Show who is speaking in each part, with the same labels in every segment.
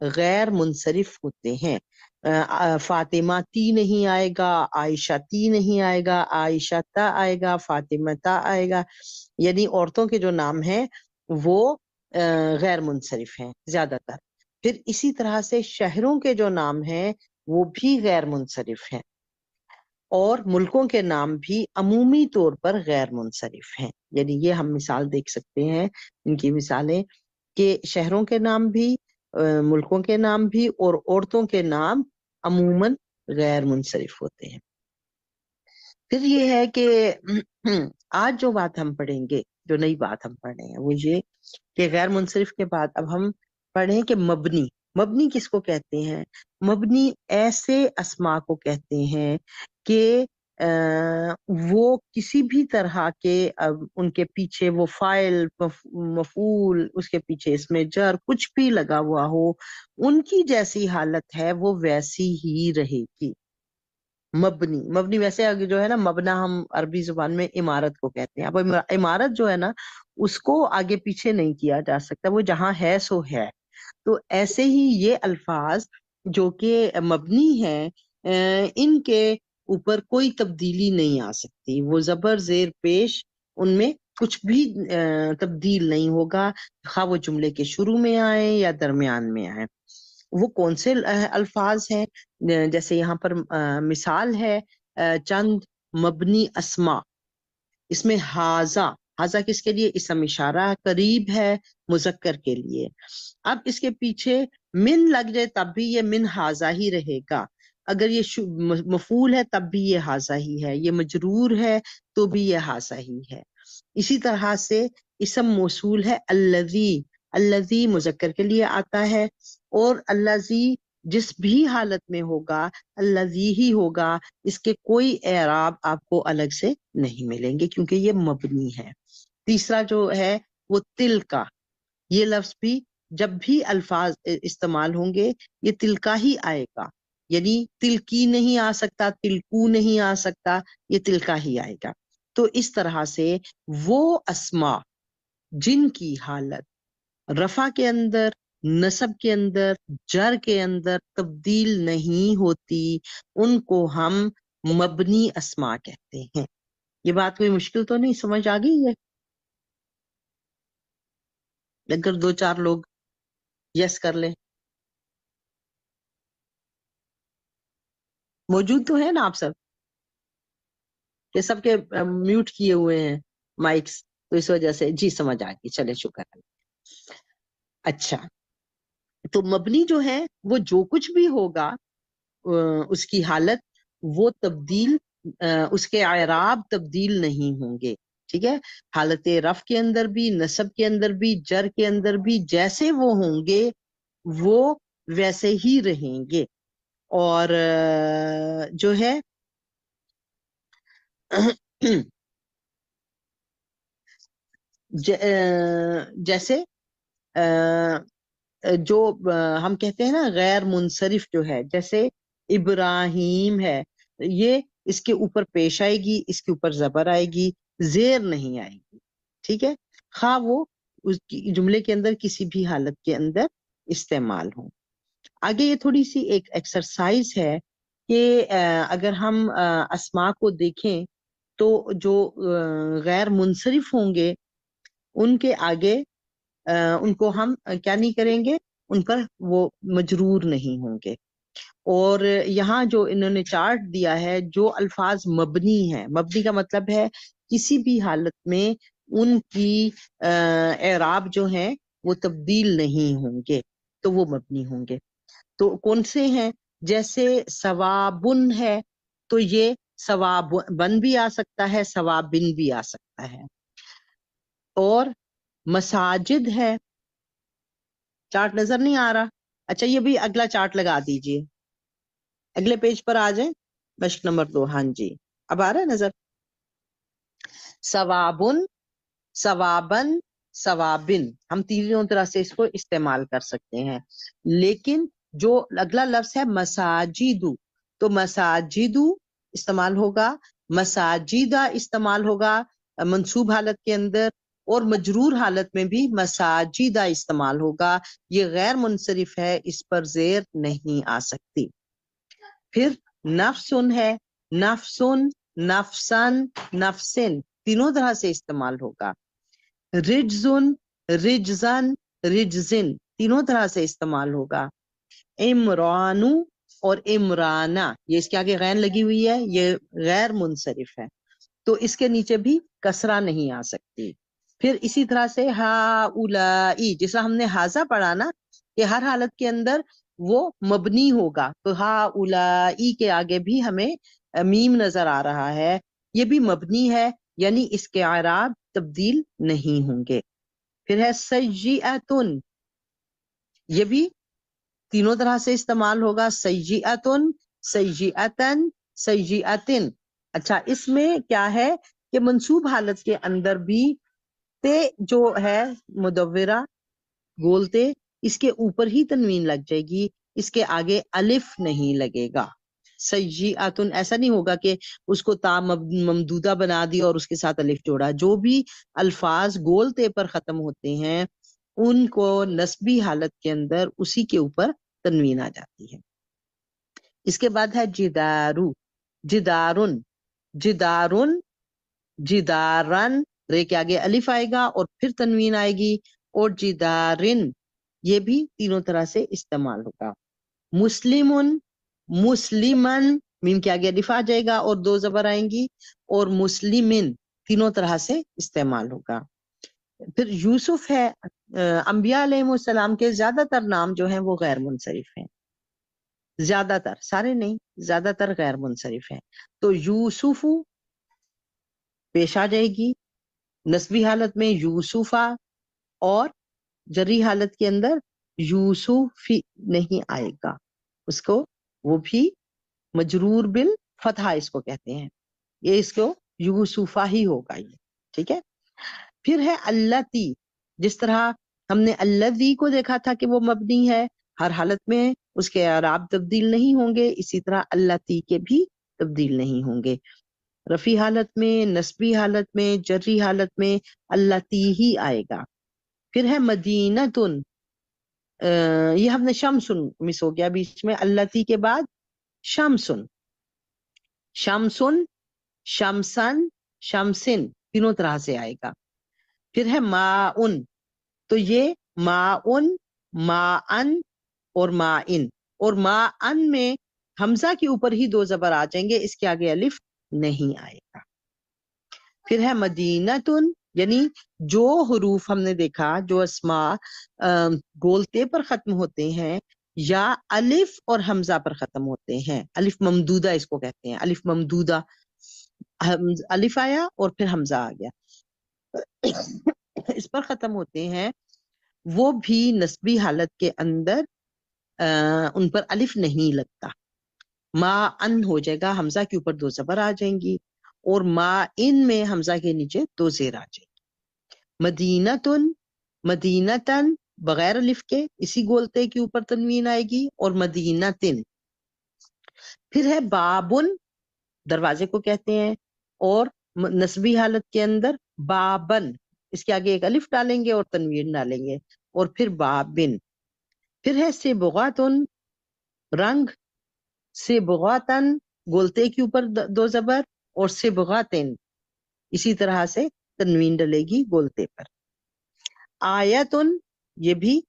Speaker 1: غیر منصرف ہوتے ہیں. فاطمہ تی نہیں آئے گا، عائشہ تی نہیں آئے گا، عائشہ تا آئے گا، فاطمہ تا آئے گا. یعنی عورتوں کے جو نام ہیں وہ غیر منصرف ہیں زیادہ تر. پھر اسی طرح سے شہروں کے جو نام ہیں وہ بھی غیر منصرف ہیں، اور ملکوں کے نام بھی عمومی طور پر غیر منصرف ہیں. یعنی یہ ہم مثال دیکھ سکتے ہیں، ان کی مثالیں، کہ شہروں کے نام بھی، ملکوں کے نام بھی، اور عورتوں کے نام عموماً غیر منصرف ہوتے ہیں. پھر یہ ہے کہ آج جو بات ہم پڑھیں گے، جو نئی بات ہم پڑھ رہے ہیں وہ یہ کہ غیر منصرف کے بعد اب ہم پڑھیں کہ مبنی. مبنی کس کو کہتے ہیں؟ مبنی ایسے اسما کو کہتے ہیں کہ وہ کسی بھی طرح کے ان کے پیچھے وہ فائل، مفعول، اس کے پیچھے اس میں جر کچھ بھی لگا ہوا ہو، ان کی جیسی حالت ہے وہ ویسی ہی رہے گی. مبنی، مبنی ویسے جو ہے نا، مبنا ہم عربی زبان میں عمارت کو کہتے ہیں. اب عمارت جو ہے نا اس کو آگے پیچھے نہیں کیا جا سکتا، وہ جہاں ہے سو ہے. تو ایسے ہی یہ الفاظ جو کہ مبنی ہیں، ان کے اوپر کوئی تبدیلی نہیں آ سکتی. وہ زبر زیر پیش ان میں کچھ بھی تبدیل نہیں ہوگا، خواہ وہ جملے کے شروع میں آئے یا درمیان میں آئے. وہ کون سے الفاظ ہیں؟ جیسے یہاں پر مثال ہے چند مبنی اسما. اس میں ہاذا، ہاذا کس کے لیے؟ اسم اشارہ، قریب ہے مذکر کے لیے. اب اس کے پیچھے من لگ جائے تب بھی یہ من ہاذا ہی رہے گا. اگر یہ مفعول ہے تب بھی یہ ہاذا ہی ہے، یہ مجرور ہے تو بھی یہ ہاذا ہی ہے. اسی طرح سے اسم موصول ہے الذی، الذی مذکر کے لیے آتا ہے، اور الذی جس بھی حالت میں ہوگا الذی ہی ہوگا، اس کے کوئی اعراب آپ کو الگ سے نہیں ملیں گے کیونکہ یہ مبنی ہے. تیسرا جو ہے وہ تل کا. یہ لفظ بھی جب بھی الفاظ استعمال ہوں گے یہ تل کا ہی آئے گا. یعنی تلکی نہیں آ سکتا، تلکو نہیں آ سکتا، یہ تل کا ہی آئے گا. تو اس طرح سے وہ اسما جن کی حالت رفع کے اندر، نصب کے اندر، جر کے اندر تبدیل نہیں ہوتی، ان کو ہم مبنی اسما کہتے ہیں. یہ بات کوئی مشکل تو نہیں، سمجھ آ گئی ہے؟ اگر دو چار لوگ یس کر لیں. موجود تو ہے نا آپ سب؟ کہ سب کے میوٹ کیے ہوئے ہیں مائکس، تو اس وجہ سے جی سمجھ آ گئی. چلے شکر ہے. اچھا، تو مبنی جو ہے وہ جو کچھ بھی ہوگا اس کی حالت وہ تبدیل، اس کے اعراب تبدیل نہیں ہوں گے. ٹھیک ہے؟ حالت رفع کے اندر بھی، نصب کے اندر بھی، جر کے اندر بھی جیسے وہ ہوں گے وہ ویسے ہی رہیں گے. اور جو ہے جیسے جو ہم کہتے ہیں نا غیر منصرف جو ہے، جیسے ابراہیم ہے، یہ اس کے اوپر پیش آئے گی، اس کے اوپر زبر آئے گی، زیر نہیں آئے گی. ٹھیک ہے؟ خواہ وہ اس جملے کے اندر کسی بھی حالت کے اندر استعمال ہوں. آگے یہ تھوڑی سی ایک ایکسرسائز ہے کہ اگر ہم اسما کو دیکھیں تو جو غیر منصرف ہوں گے ان کے آگے ان کو ہم کیا نہیں کریں گے، ان پر وہ مجرور نہیں ہوں گے. اور یہاں جو انہوں نے چارٹ دیا ہے، جو الفاظ مبنی ہیں، مبنی کا مطلب ہے کسی بھی حالت میں ان کی اعراب جو ہیں وہ تبدیل نہیں ہوں گے تو وہ مبنی ہوں گے. تو کون سے ہیں؟ جیسے ثوابن ہے تو یہ ثواب بن بھی آ سکتا ہے، ثوابن بھی آ سکتا ہے. اور مساجد ہے، چارٹ نظر نہیں آ رہا؟ اچھا یہ بھی اگلا چارٹ لگا دیجئے، اگلے پیج پر آ جائیں، مشق نمبر 2. ہاں جی اب آ رہا ہے نظر؟ ثوابن، ثوابن، ثوابن، ہم تینوں طرح سے اس کو استعمال کر سکتے ہیں. لیکن جو اگلا لفظ ہے مساجدو، تو مساجدو استعمال ہوگا، مساجدہ استعمال ہوگا منصوب حالت کے اندر، اور مجرور حالت میں بھی مساجدہ استعمال ہوگا، یہ غیر منصرف ہے، اس پر زیر نہیں آ سکتی۔ پھر نفسن ہے، نفسن، نفسن، نفسن تینوں طرح سے استعمال ہوگا۔ رجزن، رجزن، رجزن تینوں طرح سے استعمال ہوگا۔ عمرانو اور عمرانہ، یہ اس کے آگے غین لگی ہوئی ہے، یہ غیر منصرف ہے، تو اس کے نیچے بھی کسرہ نہیں آ سکتی۔ پھر اسی طرح سے ہاؤلائی، جیسا ہم نے ہاذا پڑھا نا کہ ہر حالت کے اندر وہ مبنی ہوگا، تو ہاؤلائی کے آگے بھی ہمیں میم نظر آ رہا ہے، یہ بھی مبنی ہے، یعنی اس کے اعراب تبدیل نہیں ہوں گے۔ پھر ہے سیئتن، یہ بھی تینوں طرح سے استعمال ہوگا، سیئتن، سیئتن، سیئتن۔ اچھا، اس میں کیا ہے کہ منصوب حالت کے اندر بھی تے جو ہے مدورہ گولتے، اس کے اوپر ہی تنوین لگ جائے گی، اس کے آگے الف نہیں لگے گا۔ سیئاتن ایسا نہیں ہوگا کہ اس کو تا ممدودہ بنا دی اور اس کے ساتھ الف جوڑا، جو بھی الفاظ گولتے پر ختم ہوتے ہیں ان کو نسبی حالت کے اندر اسی کے اوپر تنوین آ جاتی ہے۔ اس کے بعد ہے جدارو، جدارن، جدارن، جدارن، رے کے آگے الف آئے گا اور پھر تنوین آئے گی، اور جدارن یہ بھی تینوں طرح سے استعمال ہوگا۔ مسلمن، مسلمن میم کے آگے الف آ جائے گا اور دو زبر آئیں گی، اور مسلمن تینوں طرح سے استعمال ہوگا۔ پھر یوسف ہے، انبیاء علیہ السلام کے زیادہ تر نام جو ہیں وہ غیر منصرف ہیں، زیادہ تر، سارے نہیں، زیادہ تر غیر منصرف ہیں، تو یوسف پیش آ جائے گی نسبی حالت میں یوسفا، اور جری حالت کے اندر یوسفی نہیں آئے گا، اس کو وہ بھی مجرور بالفتحہ اس کو کہتے ہیں، یہ اس کو یوسفا ہی ہوگا یہ، ٹھیک ہے۔ پھر ہے اللتی، جس طرح ہم نے الذی کو دیکھا تھا کہ وہ مبنی ہے، ہر حالت میں اس کے اعراب تبدیل نہیں ہوں گے، اسی طرح اللتی کے بھی تبدیل نہیں ہوں گے، رفی حالت میں، نسبی حالت میں، جری حالت میں اللتی ہی آئے گا۔ پھر ہے مدینتن، یہ ہم نے شمسن مس ہو گیا بیچ میں، اللتی کے بعد شمسن، شمسن، شمسن، شمسن تینوں طرح سے آئے گا۔ پھر ہے ماؤن، تو یہ ماؤن، ماءن اور مائن، اور ماءن میں حمزہ کے اوپر ہی دو زبر آ جائیں گے، اس کے آگے الف نہیں آئے گا۔ پھر ہے مدینتن، یعنی جو حروف ہم نے دیکھا جو اسماء گولتے پر ختم ہوتے ہیں یا الف اور حمزہ پر ختم ہوتے ہیں، الف ممدودہ اس کو کہتے ہیں، الف ممدودہ، الف آیا اور پھر حمزہ آ گیا، اس پر ختم ہوتے ہیں، وہ بھی نسبی حالت کے اندر ان پر الف نہیں لگتا، ما ان ہو جائے گا، حمزہ کے اوپر دو زبر آ جائیں گی، اور ما ان میں حمزہ کے نیچے دو زیر آ جائیں گی۔ مدینتن، مدینتن بغیر الف کے، اسی گولتے کے اوپر تنوین آئے گی، اور مدینتن۔ پھر ہے بابن، دروازے کو کہتے ہیں، اور نسبی حالت کے اندر بابن، اس کے آگے ایک الف ڈالیں گے اور تنوین ڈالیں گے، اور پھر بابن۔ پھر ہے صبغاتن، رنگ، صبغاتن گولتے کے اوپر دو زبر، اور صبغاتن اسی طرح سے تنوین ڈلے گی گولتے پر۔ آیتن، یہ بھی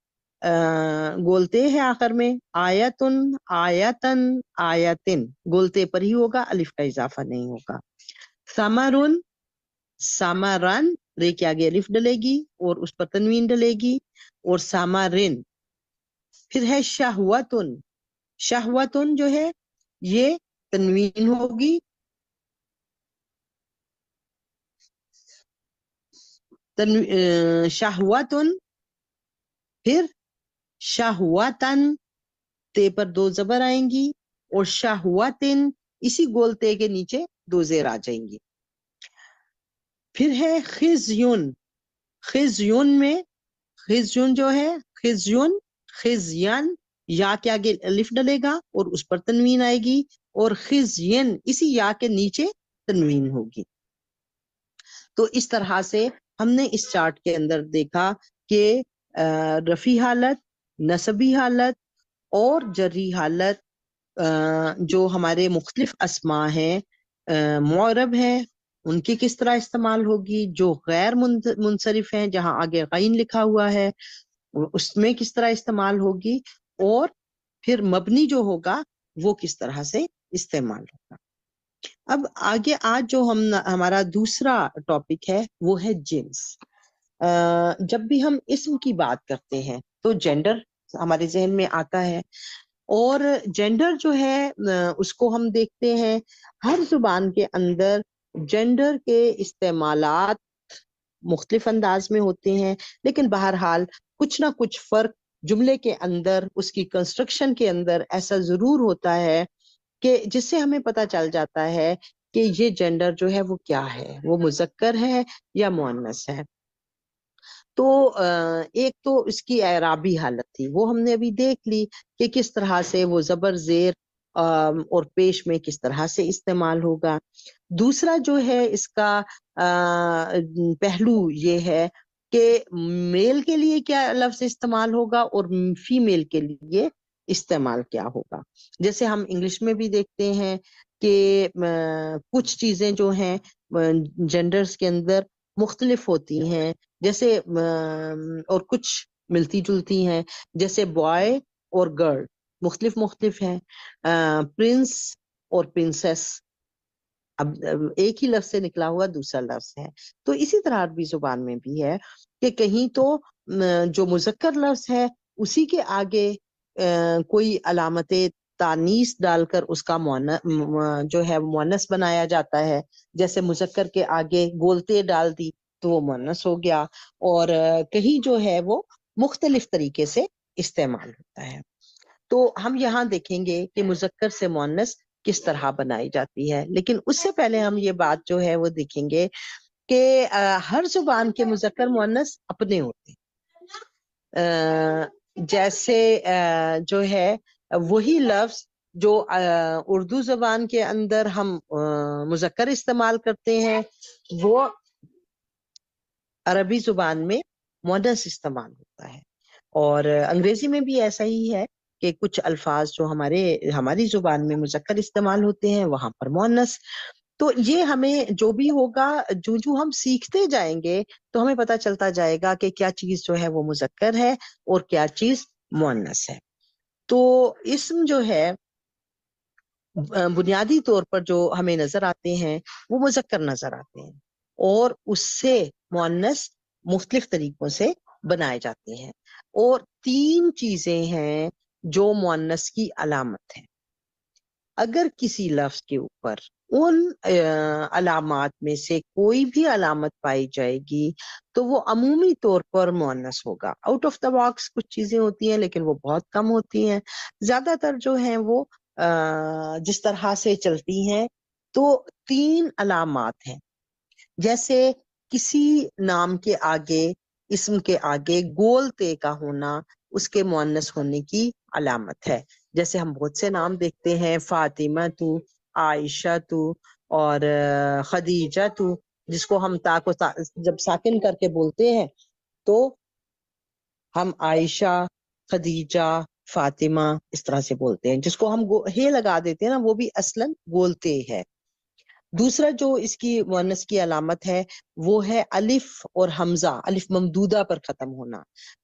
Speaker 1: گولتے ہے آخر میں، آیتن، آیتن، آیتن گولتے پر ہی ہوگا، الف کا اضافہ نہیں ہوگا۔ ثمرن، ثمرن رے کے آگے الف ڈلے گی اور اس پر تنوین ڈلے گی، اور ثمرن۔ پھر ہے شہوتن، شہوتن جو ہے یہ تنوین ہوگی، شہوتن، پھر شہوتن تے پر دو زبر آئیں گی، اور شہوتن اسی گولتے کے نیچے دو زیر آ جائیں گی۔ پھر ہے خزیون، خزیون میں خزیون جو ہے خزیون، خزین یا کے آگے الف ڈلے گا اور اس پر تنوین آئے گی، اور خزین اسی یا کے نیچے تنوین ہوگی۔ تو اس طرح سے ہم نے اس چارٹ کے اندر دیکھا کہ رفع حالت، نسبی حالت اور جری حالت جو ہمارے مختلف اسماء ہیں، معرب ہیں، ان کی کس طرح استعمال ہوگی، جو غیر منصرف ہیں جہاں آگے غین لکھا ہوا ہے اس میں کس طرح استعمال ہوگی، اور پھر مبنی جو ہوگا وہ کس طرح سے استعمال ہوگا۔ اب آگے آج جو ہمارا دوسرا ٹاپک ہے وہ ہے جنس۔ جب بھی ہم اسم کی بات کرتے ہیں تو جینڈر ہمارے ذہن میں آتا ہے، اور جینڈر جو ہے اس کو ہم دیکھتے ہیں ہر زبان کے اندر جینڈر کے استعمالات مختلف انداز میں ہوتے ہیں، لیکن بہرحال کچھ نہ کچھ فرق جملے کے اندر، اس کی کنسٹرکشن کے اندر ایسا ضرور ہوتا ہے کہ جس سے ہمیں پتہ چل جاتا ہے کہ یہ جینڈر جو ہے وہ کیا ہے، وہ مذکر ہے یا مؤنث ہے۔ تو ایک تو اس کی اعرابی حالت تھی، وہ ہم نے ابھی دیکھ لی کہ کس طرح سے وہ زبر زیر اور پیش میں کس طرح سے استعمال ہوگا۔ دوسرا جو ہے اس کا پہلو یہ ہے کہ میل کے لیے کیا لفظ استعمال ہوگا اور فیمیل کے لیے استعمال کیا ہوگا۔ جیسے ہم انگلش میں بھی دیکھتے ہیں کہ کچھ چیزیں جو ہیں جینڈرز کے اندر مختلف ہوتی ہیں، جیسے اور کچھ ملتی جلتی ہیں، جیسے بوائے اور گرل مختلف ہیں، پرنس اور پرنسس اب ایک ہی لفظ سے نکلا ہوا دوسرا لفظ ہے۔ تو اسی طرح عربی زبان میں بھی ہے کہ کہیں تو جو مذکر لفظ ہے اسی کے آگے کوئی علامت تانیث ڈال کر اس کا جو ہے مؤنث بنایا جاتا ہے، جیسے مذکر کے آگے گولتے ڈال دی تو وہ مؤنث ہو گیا، اور کہیں جو ہے وہ مختلف طریقے سے استعمال ہوتا ہے۔ تو ہم یہاں دیکھیں گے کہ مذکر سے مؤنث کس طرح بنائی جاتی ہے، لیکن اس سے پہلے ہم یہ بات جو ہے وہ دیکھیں گے کہ ہر زبان کے مذکر مؤنث اپنے ہوتے ہیں۔ جیسے جو ہے وہی لفظ جو اردو زبان کے اندر ہم مذکر استعمال کرتے ہیں وہ عربی زبان میں مؤنث استعمال ہوتا ہے، اور انگریزی میں بھی ایسا ہی ہے کہ کچھ الفاظ جو ہماری زبان میں مذکر استعمال ہوتے ہیں وہاں پر مؤنث۔ تو یہ ہمیں جو بھی ہوگا جو ہم سیکھتے جائیں گے تو ہمیں پتہ چلتا جائے گا کہ کیا چیز جو ہے وہ مذکر ہے اور کیا چیز مؤنث ہے۔ تو اسم جو ہے بنیادی طور پر جو ہمیں نظر آتے ہیں وہ مذکر نظر آتے ہیں، اور اس سے مؤنث مختلف طریقوں سے بنائے جاتے ہیں، اور 3 چیزیں ہیں جو مؤنث کی علامت ہے۔ اگر کسی لفظ کے اوپر ان علامات میں سے کوئی بھی علامت پائی جائے گی تو وہ عمومی طور پر مؤنث ہوگا۔ آؤٹ آف دا باکس کچھ چیزیں ہوتی ہیں لیکن وہ بہت کم ہوتی ہیں، زیادہ تر جو ہیں وہ جس طرح سے چلتی ہیں تو 3 علامات ہیں۔ جیسے کسی نام کے آگے، اسم کے آگے گول تے کا ہونا اس کے مؤنث ہونے کی علامت ہے۔ جیسے ہم بہت سے نام دیکھتے ہیں، فاطمہ تو، عائشہ تو، اور خدیجہ تو، جس کو ہم تا کو جب ساکن کر کے بولتے ہیں تو ہم عائشہ، خدیجہ، فاطمہ اس طرح سے بولتے ہیں، جس کو ہم ہے لگا دیتے ہیں نا وہ بھی اصلاً بولتے ہے۔ دوسرا جو اس کی مؤنث کی علامت ہے وہ ہے الف اور حمزہ، الف ممدودہ پر ختم ہونا۔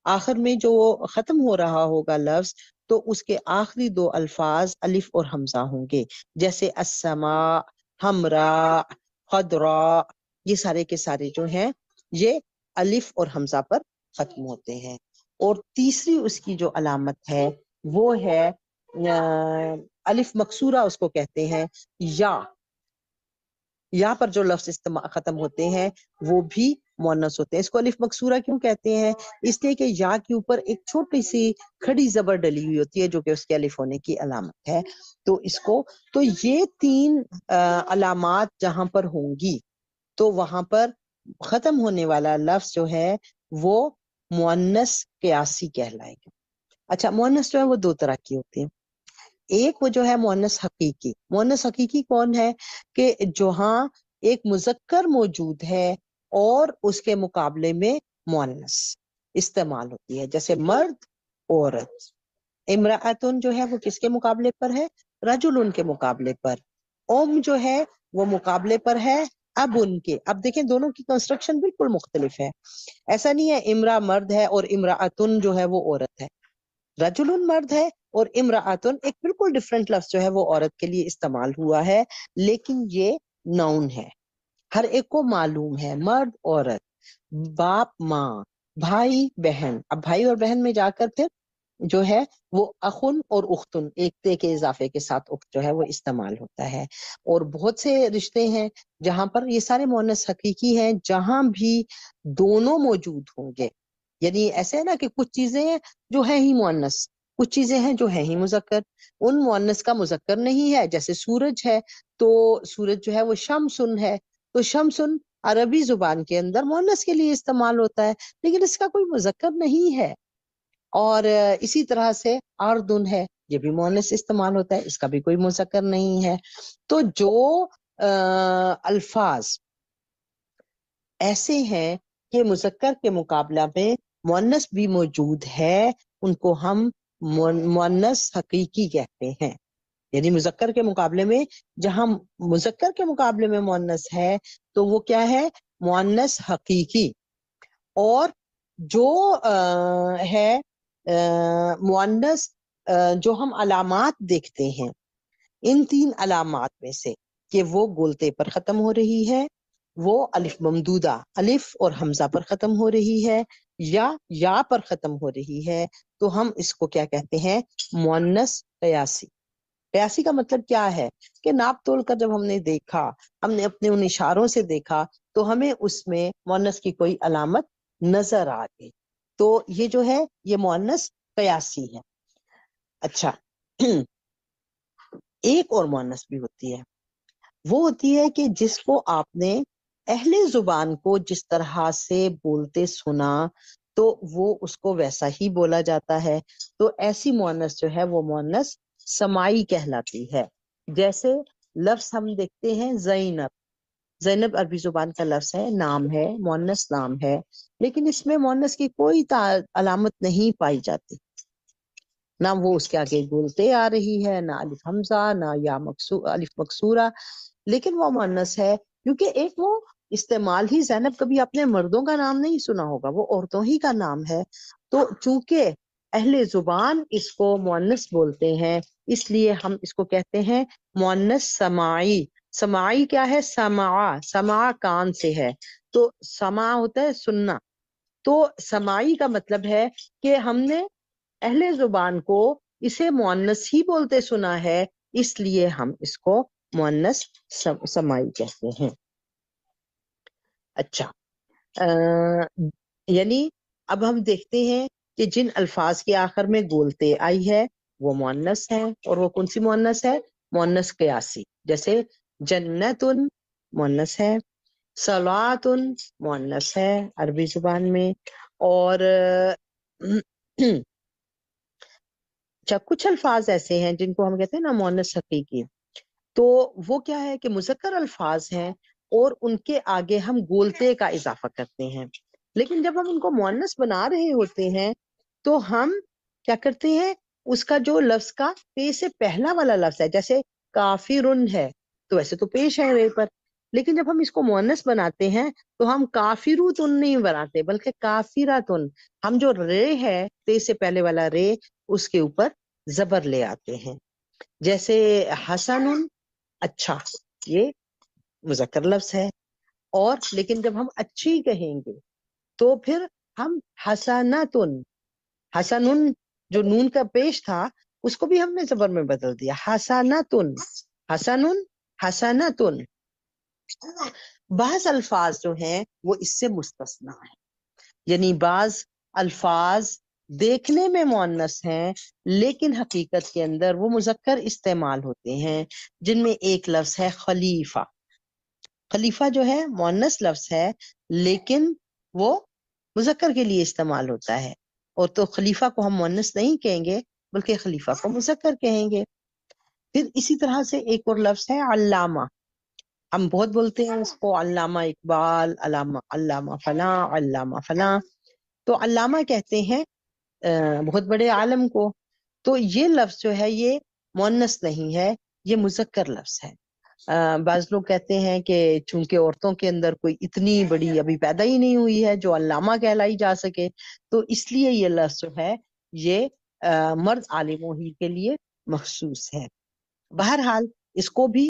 Speaker 1: آخر میں جو ختم ہو رہا ہوگا لفظ تو اس کے آخری 2 الفاظ الف اور حمزہ ہوں گے، جیسے السماء، حمراء، خضراء، یہ سارے کے سارے جو ہیں یہ الف اور حمزہ پر ختم ہوتے ہیں۔ اور تیسری اس کی جو علامت ہے وہ ہے الف مکسورہ اس کو کہتے ہیں، یا پر جو لفظ ختم ہوتے ہیں وہ بھی مؤنث ہوتے ہیں۔ اس کو الف مکسورہ کیوں کہتے ہیں؟ اس لیے کہ یا کے اوپر ایک چھوٹی سی کھڑی زبر ڈلی ہوئی ہوتی ہے جو کہ اس کے الف ہونے کی علامت ہے۔ تو یہ 3 علامات جہاں پر ہوں گی تو وہاں پر ختم ہونے والا لفظ جو ہے وہ مؤنث قیاسی کہلائے گا۔ اچھا، مؤنث جو ہے وہ 2 طرح کی ہوتی ہیں۔ ایک وہ جو ہے مؤنث حقیقی۔ مؤنث حقیقی کون ہے؟ کہ جہاں ایک مذکر موجود ہے اور اس کے مقابلے میں مؤنث استعمال ہوتی ہے، جیسے مرد، عورت۔ امرأتن جو ہے وہ کس کے مقابلے پر ہے؟ رجل کے مقابلے پر۔ جو ہے وہ مقابلے پر ہے اب ان کے۔ اب دیکھیں دونوں کی کنسٹرکشن بالکل مختلف ہے، ایسا نہیں ہے امرا مرد ہے اور امرأتن جو ہے وہ عورت ہے۔ رجل مرد ہے اور امرأتن ایک بالکل ڈفرنٹ لفظ جو ہے وہ عورت کے لیے استعمال ہوا ہے، لیکن یہ ناؤن ہے، ہر ایک کو معلوم ہے، مرد عورت، باپ ماں، بھائی بہن۔ اب بھائی اور بہن میں جا کر پھر جو ہے وہ اخن اور اختن، ایک تے کے اضافے کے ساتھ اخت جو ہے وہ استعمال ہوتا ہے۔ اور بہت سے رشتے ہیں جہاں پر یہ سارے مؤنث حقیقی ہیں، جہاں بھی دونوں موجود ہوں گے۔ یعنی ایسے ہے نا کہ کچھ چیزیں ہیں جو ہیں ہی مؤنث، کچھ چیزیں ہیں جو ہیں ہی مذکر، ان مؤنث کا مذکر نہیں ہے۔ جیسے سورج ہے تو سورج جو ہے وہ شمسن ہے، تو شمسن عربی زبان کے اندر مؤنث کے لیے استعمال ہوتا ہے، لیکن اس کا کوئی مذکر نہیں ہے۔ اور اسی طرح سے اردن ہے، یہ بھی مؤنث استعمال ہوتا ہے، اس کا بھی کوئی مذکر نہیں ہے۔ تو جو الفاظ ایسے ہیں کہ مذکر کے مقابلہ میں مؤنث بھی موجود ہے، ان کو ہم مؤنث حقیقی کہتے ہیں۔ یعنی مذکر کے مقابلے میں، جہاں مذکر کے مقابلے میں مؤنث ہے تو وہ کیا ہے؟ مؤنث حقیقی۔ اور جو ہے مؤنث جو ہم علامات دیکھتے ہیں، ان تین علامات میں سے کہ وہ گولتے پر ختم ہو رہی ہے، وہ الف ممدودہ الف اور حمزہ پر ختم ہو رہی ہے، یا پر ختم ہو رہی ہے، تو ہم اس کو کیا کہتے ہیں؟ مؤنث قیاسی۔ قیاسی کا مطلب کیا ہے کہ ناپ تول کر جب ہم نے دیکھا، ہم نے اپنے ان اشاروں سے دیکھا تو ہمیں اس میں مؤنث کی کوئی علامت نظر آ گئی، تو یہ جو ہے یہ مؤنث قیاسی ہے۔ اچھا، ایک اور مؤنث بھی ہوتی ہے، وہ ہوتی ہے کہ جس کو آپ نے اہل زبان کو جس طرح سے بولتے سنا تو وہ اس کو ویسا ہی بولا جاتا ہے، تو ایسی مؤنث جو ہے وہ مؤنث سماعی کہلاتی ہے۔ جیسے لفظ ہم دیکھتے ہیں زینب، زینب عربی زبان کا لفظ ہے، نام ہے، مؤنث نام ہے، لیکن اس میں مؤنث کی کوئی علامت نہیں پائی جاتی، نہ وہ اس کے آگے بولتے آ رہی ہے، نہ الف حمزہ، نہ یا الف مکسورہ، لیکن وہ مؤنث ہے کیونکہ ایک وہ استعمال ہی، زینب کبھی اپنے مردوں کا نام نہیں سنا ہوگا، وہ عورتوں ہی کا نام ہے، تو چونکہ اہل زبان اس کو مؤنث بولتے ہیں، اس لیے ہم اس کو کہتے ہیں مؤنث سماعی۔ سماعی کیا ہے؟ سماع، سماع کان سے ہے، تو سماع ہوتا ہے سننا، تو سماعی کا مطلب ہے کہ ہم نے اہل زبان کو اسے مؤنث ہی بولتے سنا ہے، اس لیے ہم اس کو مؤنث سماعی کہتے ہیں۔ اچھا، یعنی اب ہم دیکھتے ہیں کہ جن الفاظ کے آخر میں گولتے آئی ہے وہ مؤنث ہے، اور وہ کون سی مؤنث ہے؟ مؤنث قیاسی۔ جیسے جنتن مؤنث ہے، صلاتن مؤنث ہے عربی زبان میں، اور کچھ الفاظ ایسے ہیں جن کو ہم کہتے ہیں نا مؤنث حقیقی، تو وہ کیا ہے کہ مذکر الفاظ ہیں اور ان کے آگے ہم گولتے کا اضافہ کرتے ہیں، لیکن جب ہم ان کو مؤنث بنا رہے ہوتے ہیں تو ہم کیا کرتے ہیں؟ اس کا جو لفظ کا پے سے پہلا والا لفظ ہے، جیسے کافرن ہے تو ویسے تو پیش ہے رے پر، لیکن جب ہم اس کو مؤنث بناتے ہیں تو ہم کافروتن نہیں بناتے بلکہ کافراتن، ہم جو رے ہے پے سے پہلے والا رے اس کے اوپر زبر لے آتے ہیں۔ جیسے حسن اچھا، یہ مذکر لفظ ہے، اور لیکن جب ہم اچھی کہیں گے تو پھر ہم حسناتن، حسنن جو نون کا پیش تھا اس کو بھی ہم نے زبر میں بدل دیا، حسناتن، حسنن حسناتن۔ بعض الفاظ جو ہیں وہ اس سے مستثنا ہیں، یعنی بعض الفاظ دیکھنے میں مؤنث ہیں لیکن حقیقت کے اندر وہ مذکر استعمال ہوتے ہیں، جن میں ایک لفظ ہے خلیفہ۔ خلیفہ جو ہے مؤنث لفظ ہے لیکن وہ مذکر کے لیے استعمال ہوتا ہے، اور تو خلیفہ کو ہم مؤنث نہیں کہیں گے بلکہ خلیفہ کو مذکر کہیں گے۔ پھر اسی طرح سے ایک اور لفظ ہے علامہ۔ ہم بہت بولتے ہیں اس کو علامہ اقبال، علامہ علامہ فلاں، علامہ فلاں. تو علامہ کہتے ہیں بہت بڑے عالم کو. تو یہ لفظ جو ہے یہ مؤنث نہیں ہے، یہ مذکر لفظ ہے. بعض لوگ کہتے ہیں کہ چونکہ عورتوں کے اندر کوئی اتنی بڑی ابھی پیدا ہی نہیں ہوئی ہے جو علامہ کہلائی جا سکے، تو اس لیے یہ لفظ جو ہے یہ مرد عالموں ہی کے لیے مخصوص ہے. بہرحال اس کو بھی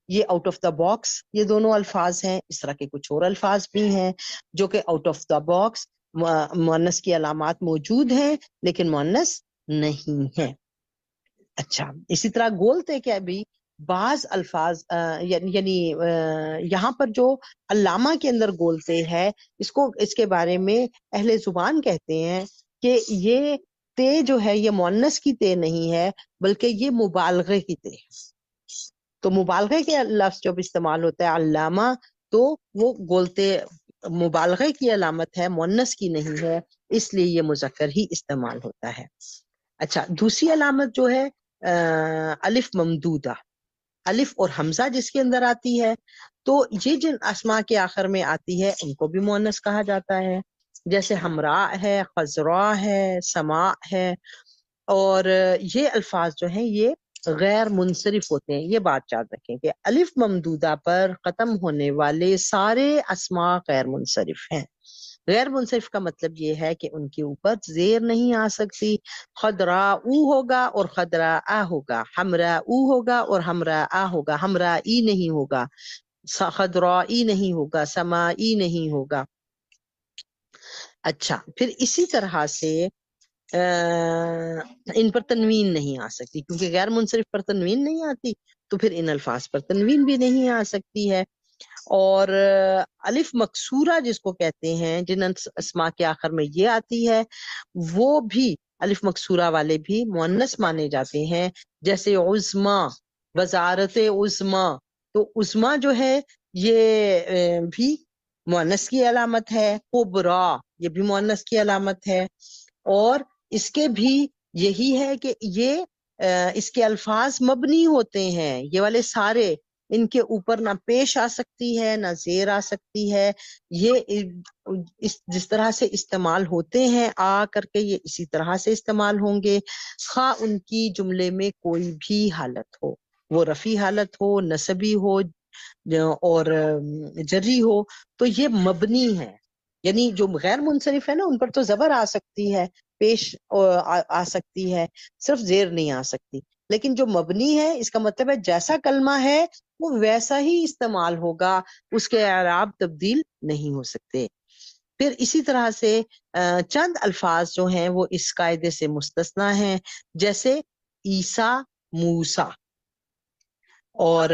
Speaker 1: یہ آؤٹ آف دا باکس یہ دونوں الفاظ ہیں. اس طرح کے کچھ اور الفاظ بھی ہیں جو کہ آؤٹ آف دا باکس مؤنث کی علامات موجود ہیں لیکن مؤنث نہیں ہے. اچھا، اسی طرح گولتے کہ بھی بعض الفاظ یعنی یہاں پر جو علامہ کے اندر گولتے ہے اس کے بارے میں اہل زبان کہتے ہیں کہ یہ تے جو ہے یہ مؤنث کی تے نہیں ہے بلکہ یہ مبالغے کی تے ہے. تو مبالغے کے لفظ جب استعمال ہوتا ہے علامہ تو وہ گولتے مبالغے کی علامت ہے، مؤنث کی نہیں ہے، اس لیے یہ مذکر ہی استعمال ہوتا ہے. اچھا، دوسری علامت جو ہے الف ممدودہ، الف اور حمزہ جس کے اندر آتی ہے، تو یہ جن اسماء کے آخر میں آتی ہے ان کو بھی مؤنث کہا جاتا ہے. جیسے ہمراء ہے، خضراء ہے، سماء ہے. اور یہ الفاظ جو ہیں یہ غیر منصرف ہوتے ہیں. یہ بات یاد رکھیں کہ الف ممدودہ پر ختم ہونے والے سارے اسماء غیر منصرف ہیں. غیر منصرف کا مطلب یہ ہے کہ ان کے اوپر زیر نہیں آ سکتی. خضراء ہوگا اور خضراء ہوگا، ہمراء ہوگا اور ہمراء ہوگا، ہمرائی نہیں ہوگا، خضرائی نہیں ہوگا، سمائی نہیں ہوگا. اچھا، پھر اسی طرح سے ان پر تنوین نہیں آ سکتی کیونکہ غیر منصرف پر تنوین نہیں آتی، تو پھر ان الفاظ پر تنوین بھی نہیں آ سکتی ہے. اور الف مکسورہ جس کو کہتے ہیں، جن اسماء کے آخر میں یہ آتی ہے، وہ بھی الف مکسورہ والے بھی مؤنث مانے جاتے ہیں. جیسے عظما، وزارت عظما، تو عظما جو ہے یہ بھی مؤنث کی علامت ہے. کبریٰ یہ بھی مؤنث کی علامت ہے. اور اس کے بھی یہی ہے کہ یہ اس کے الفاظ مبنی ہوتے ہیں، یہ والے سارے ان کے اوپر نہ پیش آ سکتی ہے نہ زیر آ سکتی ہے. یہ جس طرح سے استعمال ہوتے ہیں آ کر کے یہ اسی طرح سے استعمال ہوں گے، خواہ ان کی جملے میں کوئی بھی حالت ہو، وہ رفع حالت ہو، نسبی ہو اور جری ہو، تو یہ مبنی ہے. یعنی جو غیر منصرف ہے نا ان پر تو زبر آ سکتی ہے، پیش آ سکتی ہے، صرف زیر نہیں آ سکتی. لیکن جو مبنی ہے اس کا مطلب ہے جیسا کلمہ ہے وہ ویسا ہی استعمال ہوگا، اس کے اعراب تبدیل نہیں ہو سکتے. پھر اسی طرح سے چند الفاظ جو ہیں وہ اس قاعدے سے مستثنا ہیں، جیسے عیسیٰ، موسیٰ. اور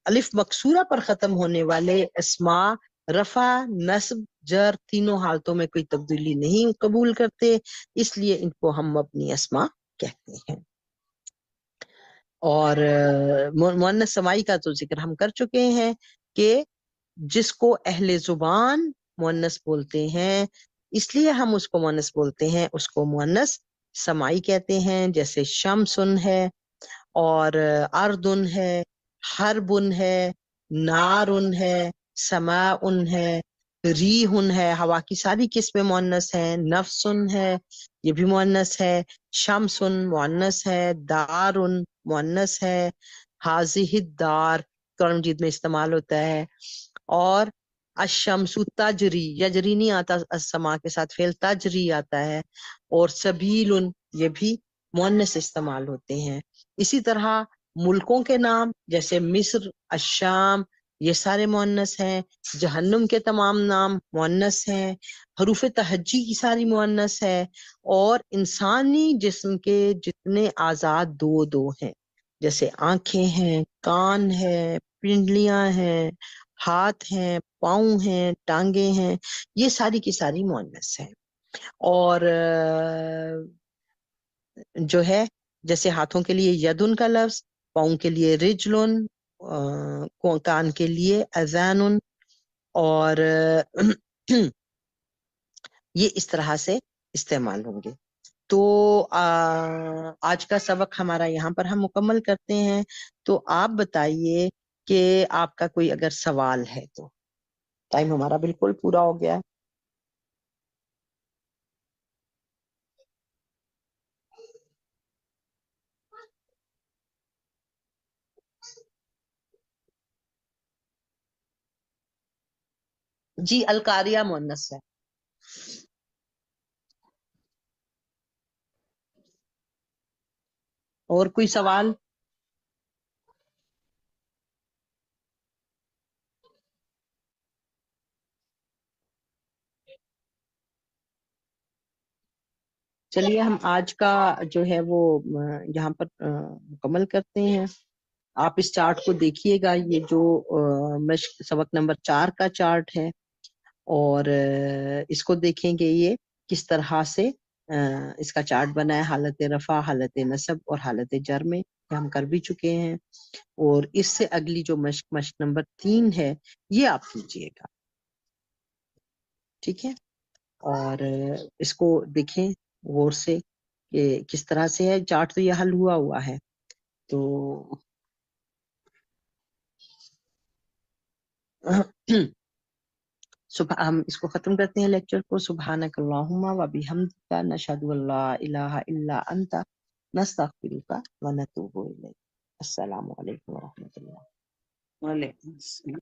Speaker 1: الف مکسورہ پر ختم ہونے والے اسماء رفع، نصب، جر تینوں حالتوں میں کوئی تبدیلی نہیں قبول کرتے، اس لیے ان کو ہم مبنی اسماء کہتے ہیں. اور مؤنث سمائی کا تو ذکر ہم کر چکے ہیں کہ جس کو اہل زبان مؤنث بولتے ہیں اس لیے ہم اس کو مؤنث بولتے ہیں، اس کو مؤنث سمائی کہتے ہیں. جیسے شمسن ہے، اور اردن ہے، حربن ہے، نارن ہے، سماعن ہے، ریحن ہے، ہوا کی ساری قسمیں مؤنث ہیں. نفسن ہے، یہ بھی مؤنث ہے. شمسن مؤنث ہے، دارن مؤنث ہے. حاضح الدار قرآن مجید میں استعمال ہوتا ہے. اور الشمس تجری، یجری نہیں آتا السما کے ساتھ، فعل تجری آتا ہے. اور سبیل یہ بھی مؤنث استعمال ہوتے ہیں. اسی طرح ملکوں کے نام جیسے مصر، الشام، یہ سارے مؤنث ہیں. جہنم کے تمام نام مؤنث ہیں. حروف تہجی کی ساری مؤنث ہے. اور انسانی جسم کے جتنے اعضاء دو دو ہیں، جیسے آنکھیں ہیں، کان ہے، پنڈلیاں ہیں، ہاتھ ہیں، پاؤں ہیں، ٹانگیں ہیں، یہ ساری کی ساری مؤنث ہیں. اور جو ہے جیسے ہاتھوں کے لیے یدن کا لفظ، پاؤں کے لیے رجلن، کان کے لیے اذان، اور یہ اس طرح سے استعمال ہوں گے. تو آج کا سبق ہمارا یہاں پر ہم مکمل کرتے ہیں. تو آپ بتائیے کہ آپ کا کوئی اگر سوال ہے تو. ٹائم ہمارا بالکل پورا ہو گیا ہے. جی القاریہ مؤنث ہے. اور کوئی سوال؟ چلیے ہم آج کا جو ہے وہ یہاں پر مکمل کرتے ہیں. آپ اس چارٹ کو دیکھیے گا، یہ جو مشق سبق نمبر 4 کا چارٹ ہے، اور اس کو دیکھیں گے یہ کس طرح سے اس کا چارٹ بنا ہے. حالت رفع، حالت نصب اور حالت جر میں ہم کر بھی چکے ہیں. اور اس سے اگلی جو مشق نمبر 3 ہے یہ آپ کیجئے گا. ٹھیک ہے، اور اس کو دیکھیں غور سے کہ کس طرح سے ہے. چارٹ تو یہ حل ہوا ہے. تو صبح ہم اس کو ختم کرتے ہیں لیکچر کو. سبحانک اللہم و بحمدک نشہد ان لا الہ الا انت نستغفرک و نتوب الیک. السلام علیکم و رحمۃ اللہ.
Speaker 2: وعلیکم السلام.